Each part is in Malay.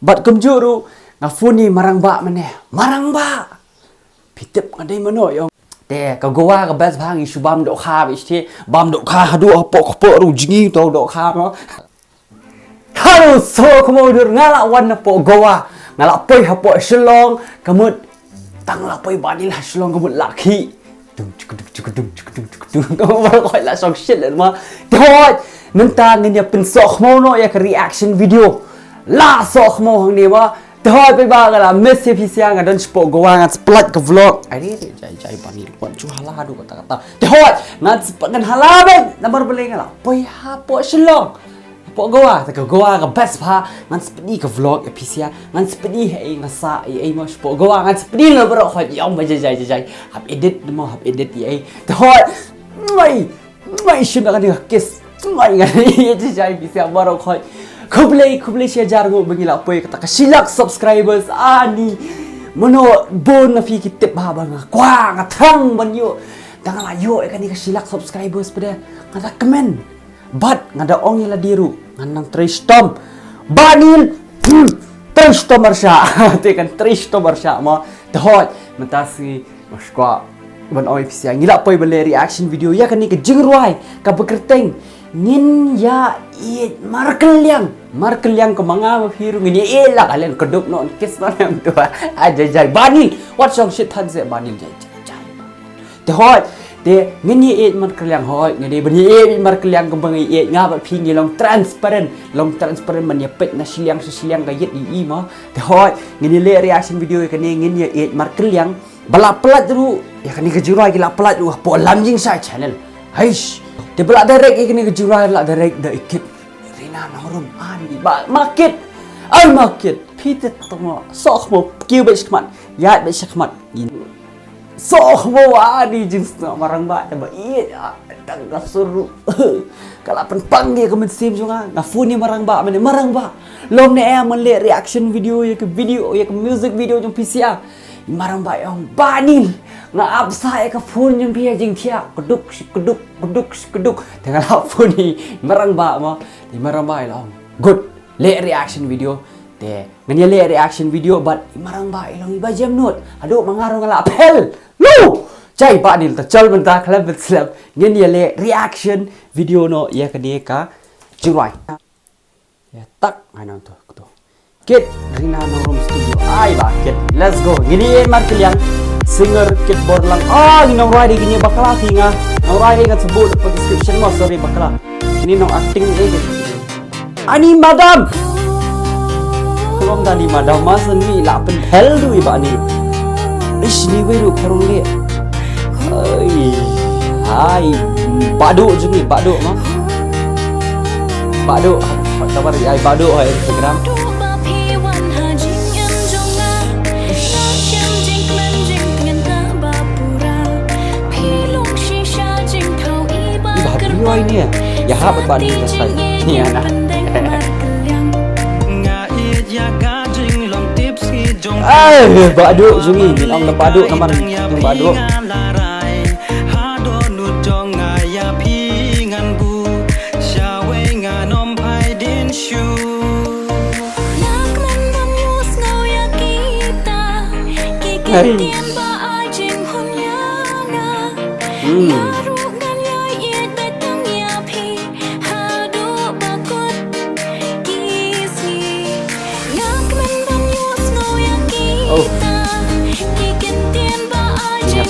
Bat kemjuru ngafuni marang ba maneh. Marang ba. Pitip ngadai mano yo. Te ka gowa ka bas bhangi shubam do kha biste bam do kha hadu apok po ru jingi to do kha no. Halo so kemudur ngala wan po gowa. Ngala poi hapo Shillong kamut tang la poi badil ha Shillong kamut laki. Dung kamu gọi là song shit lên mà thôi nên ta nên nhậpเป็นสอกโมโนอยาก reaction video ล่าสอกโมหังนี้ว่าthôiไปบ้างกันละเมสเซพิเซียงกันดันสปอร์กวางกันสปลัดกับ vlog ไอ้นี่ใจปานี่วันจูฮาลาดูkata-kata thôiงั้นสปกันฮาลาเป็นน้ำมันเปล่งกันละไปหาปอฉลองปอgoaแต่ก็ goa กับ best พางั้นสปนี่กับ vlog ไอ้พิเซียงั้นสปนี่ให้งาซาไอ้มาสปอ goa งั้นสปนี่เราบอกให้ยอมไปใจหับ edit มั้งหับ edit ไอ้thôiไม่ชินกันนี่คิสไม่กันนี่ใจพิเซียบอกให้kublai share jar go bangila poi kata ka silak subscribers ani mono bon na fi kitip ba banga kwa nga thang ban yo dangala yo e kani ka silak subscribers pada ngata comment but ngada ong ila diru nganang tristom banil tristom marsha te kan tristom marsha ma dahot mentasi maskwa ban oi pisia ngila poi bale reaction video ya kani ka jingruai ka bekerteng ngin ya it markel yang ke manga hiru ngini ela kalian keduk non kis non yang tua aja jai banil what song shit than se banil jai te hoi te ngini it markel yang hoi ngini bani it markel yang ke bangi it ngaba pingi long transparent man ya pet na siliang ka yet i ma te hoi ngini le reaction video kani ngini it markel yang bala pelat ru ya kani kejurai gila pelat ru po lamjing sai channel haish te bala direct kani kejurai la direct the ikit Rina Norum ani ba marketพี่จะต้องสอกโมกิ้วไปสักมันยาไปสักมันยินสอกโมani jenis marang baแต่บ่iyaตั้งกระสุรุkalau panggil ke mesin juga ngafuni marang baลมเนี่ยมันเลย reaction video ya ke music video jong PCR marang ba yang banil nga absai ka phone jong pia jing thia keduk dengan phone ni marang ba long good le reaction video te nganya le reaction video but marang ba long iba jam not adu mangaro ngala apel lu cai ba nil ta chal benta khlab slap nganya le reaction video no ya ka de ka jirai ya tak anon to kit Rina Norum studio ai ba kit let's go ngini markel yang singer kit borlang nginong rai gini bakla tinga nong rai ga sebut description mo sorry bakla ini nong acting ani madam Kurang tadi madam masan ni lapen hell tu iba ni. Ish ni weru kurang le. Hai, badu juga badu mah. Badu, sabar ya badu hai Instagram. Iba ini ya, ya habat badu selesai. Ni anak. Baduk sungi bilang le baduk kamar yung baduk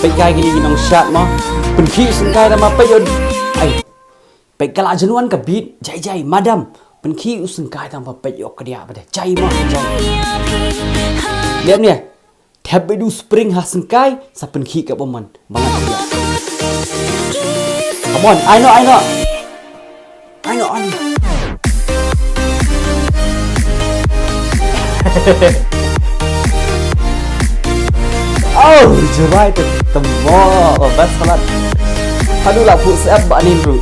Pai gai gini ginong shot mo penki sengkai nama pai yon ai pai kala januan ka beat jai madam penki usengkai tang pai yok ka dia bade jai mo jai lihat ni tabไปดู spring ha sengkai sa penki ka boman bangat dia come on I know on jerai temo bas salat aduh lah put siap bak ni bro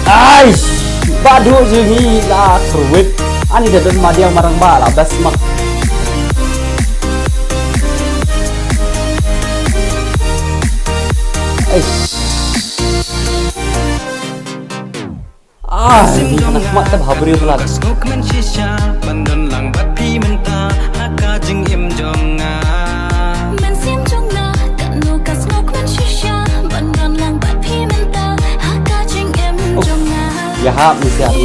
aish badu je ni lah keruit ani dah dan madi yang marang ba lah bas mak aish Ni anak mak tak habri pelat. Ya hap ni siap.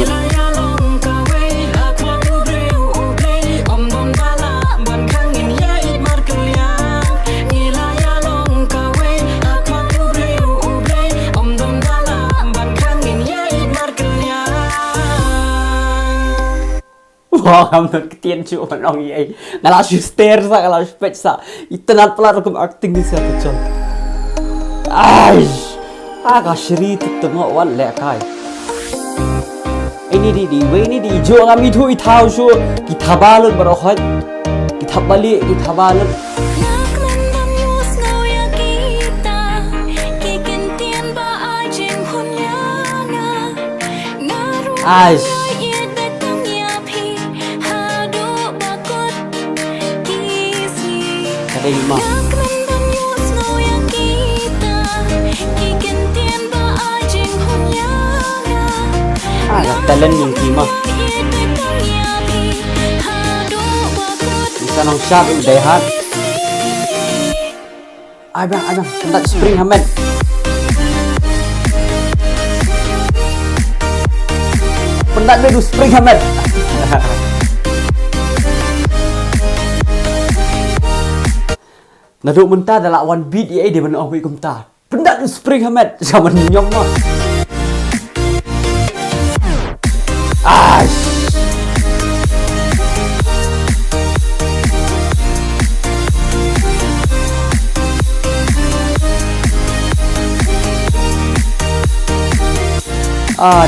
Wah, kamu ketian cuy orang ini. Kalau stare sa, kalau spek sa, itu nak pelat aku acting di siapa cuy. Aish, agak syri tengok wan lekai. Ini di, ini di, jo kami tu itau cuy, kita balut berokat, kita balik, kita balut. Aish. Ada lima. Talent yang lima. Bisa nong sharp dehat. Abang, pendat spring Hamad. Pendat bedu spring Hamad. Naduk mentah dalam one beat dia dia mana awak kumta. Pendat spring Hamad sama nyom mah. Aish.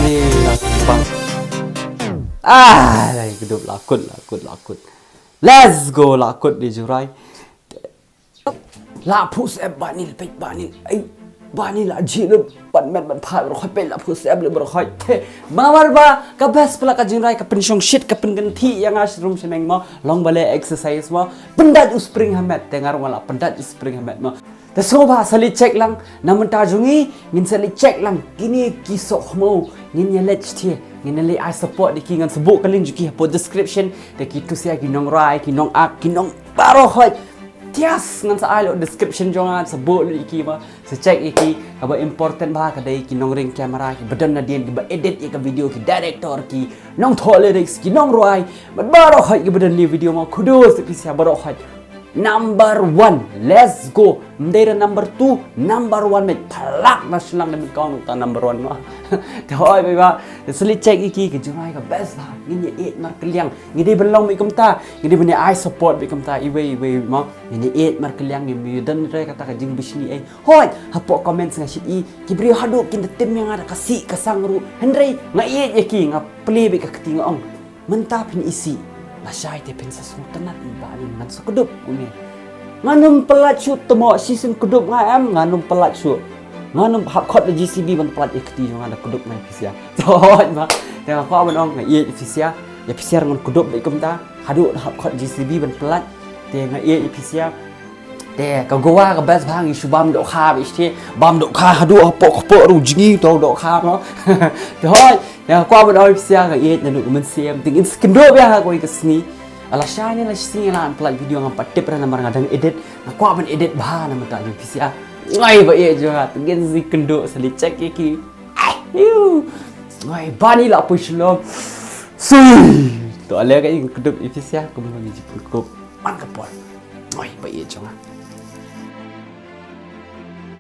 Ni bang. Lagi kedua lakut. Let's go lakut di jurai. La pus banil pe banil. Banil la jilub ban men ban pha ro khoi pe la pus le ro khoi. Mawal ba ka best pula ka jinrai ka pensyong shit ka penganti yang as room seneng mo long bale exercise mo. Pendat spring Hamad dengar wala pendat spring Hamad mo. Tersoba sali check lang namun tajungi ngin sali check lang kini kisok mo ngin ya let's tie ngin le I support di kingan sebut kalin juki po description de kitu sia kinong rai kinong ak kinong baro khoi. Tias ngan sa alo description jongan sebut lu iki ba se check iki aba important ba ka dai ki nong ring camera ki badan na dien ki ba edit ki video ki director ki nong tho lyrics ki nong roi baro khai ki badan ni video ma kudos ki sia baro khai number 1 let's go mdera number 2 number 1 met thalak na silang na kau ta number 1 ma thoi bai ba seli check iki ki junai ka best ba ngin ye 8 mar kaliang ngidi belong mi kumta ngidi bani I support bi kumta iwe ma ngini 8 mar kaliang mi dan re kata ka jing bisni hoi hapo comment nga shit i ki bri hadu kin tim yang ada kasi kasang ru hendrei nga ye ki nga play bi ka ketinga ong mentap ni isi Lasyai te pensas mo tanat ibali ngan sa kudup uni. Nganum pelat shoot temo season kudup ngam nganum pelat shoot. Nganum hap khot the GCB ban pelat ikti jong ada kudup ngai fisia. Jod ba. Tengok ko ban ong ngai fisia. Ya fisia ngan kudup ba ikum ta. Hadu hap khot GCB ban pelat. Te ngai fisia. Te ka gowa ka best bang isu bam dok kha bi ste. Bam dok kha hadu apok ru jingi to dok kha no. Jod ya kwa ban oi fisia ngai nanu men siam tingin skindo ya ko ikasni. Ala shine la sing lan pelat video ngam patip ra namar ngadang edit. Na kwa ban edit bah na mata jong fisia. Ngai ba ye juga tingin si kendo sali check iki. Ngai bani la pushlo. Sui. To ale ka ing kudup fisia ko mo ni jipul ko. Man ka pon. Ngai ba ye jonga.